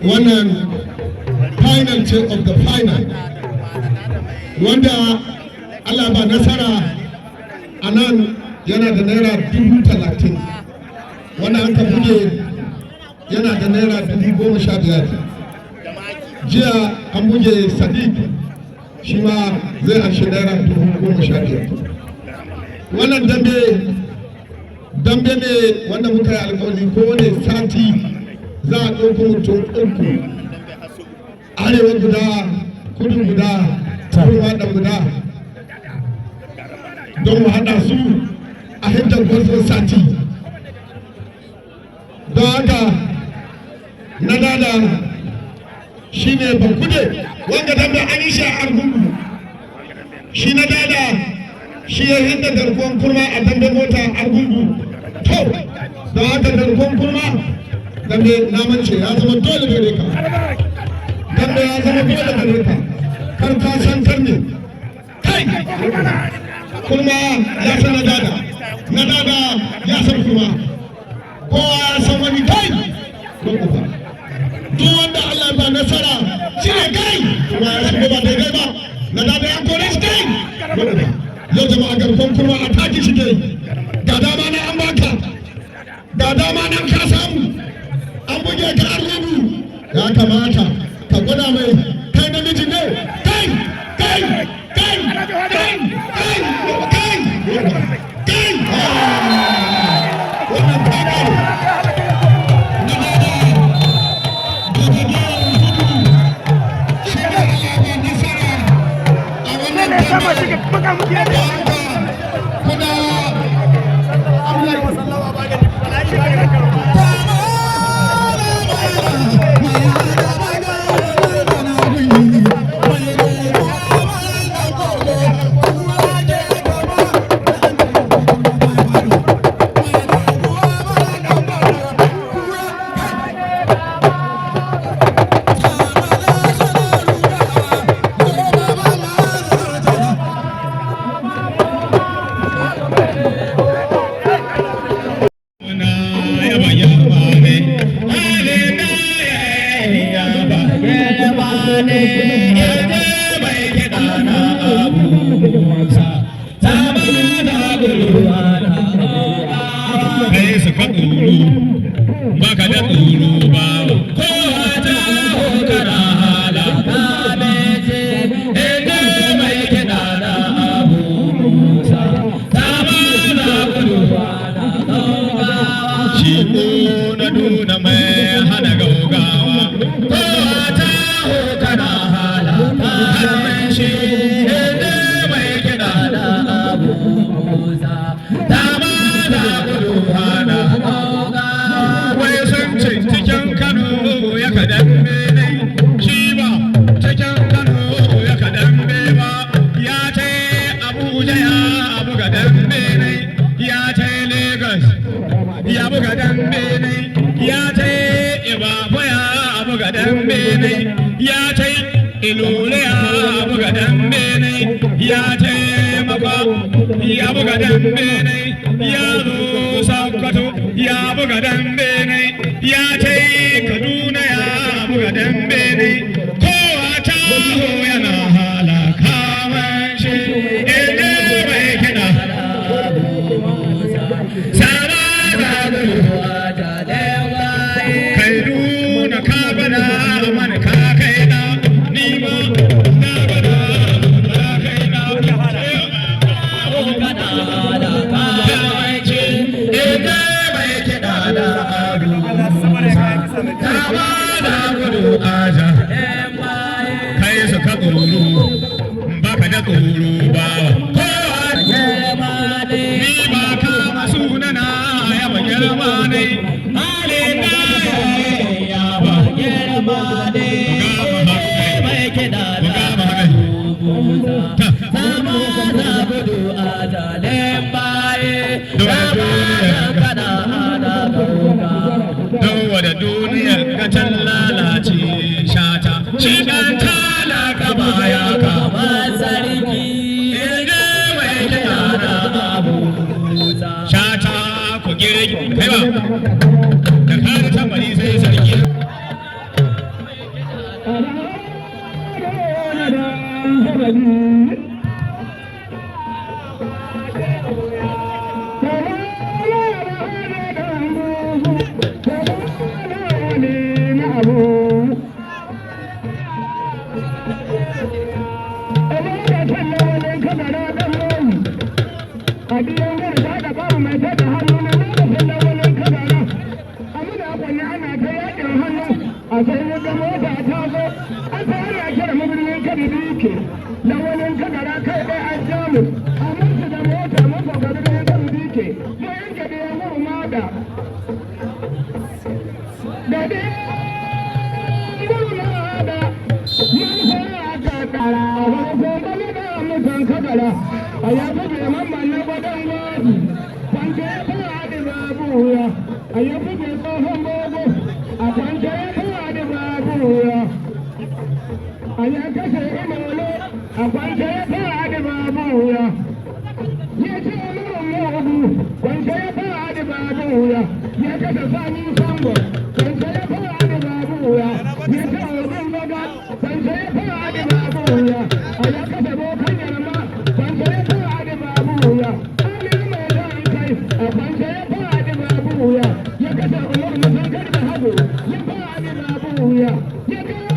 Wannan final ce of the final wanda Allah ba nasara a nan yana da naira 30,000 wanda an ka buge yana da naira 15,000 jiya an buge Sadiq shi ma zai ashe naira 15,000 wannan dambe ne wanda muka yi alƙawari kowane sati za a ɗauko mutum uku arewa guda kudu guda turwa da guda don mu haɗa su a hidda gwarzon sati don haka na dada shi ne bankude wanda dambe an yi shi a argungu shi na dada shi ya hidda garkuwan kurma a dambe mota argungu to don haka garkuwan kurma dambe namance ya zama dole gare ka dambe ya zama dole gare ka kan ka san kan ne kai kuma ya san na dada ya san kuma kowa ya san wani kai duk wanda Allah ba nasara shi ne kai kuma ya san ba daidai ba na dada ya kore shi kai yau jama'a garkon kuma a taki shi ke ga dama na an baka ga dama nan ka samu an buge ka an rubu ya kamata ka gwada mai kai namiji ne kai kai kai kai kai kai kai wannan kai baka da tsoro ba kowa ta hukara hala ta bece ina mai kiɗa na abu musa ta ba na guduwa na gaugawa shi na nuna mai hana gaugawa kowa ta hukara hala ta bece ina mai kiɗa na abu musa ta ba na guduwa na gaugawa ilure ya buga dambe ne ya taimaka ya buga dambe ne ya zo Sokoto ya buga dambe ne ya tai Kaduna ya buga dambe ne kowa ta yana halaka mashi inda bai kiɗa sama da kai nuna ka bada mana ka kai na nima na bada ka kai na kai su ka tsoro baka da tsoro ba ni ba ka sunana ya ba girma ne hali na ya ba girma ne mai kiɗa da sama da gudu a jalin baye da duniyar gatan lalace shata shi dan talaka baya kama sarki inda mai kiɗa abu shata ku girgi kai ba da kare tambari sai sarki Yeah.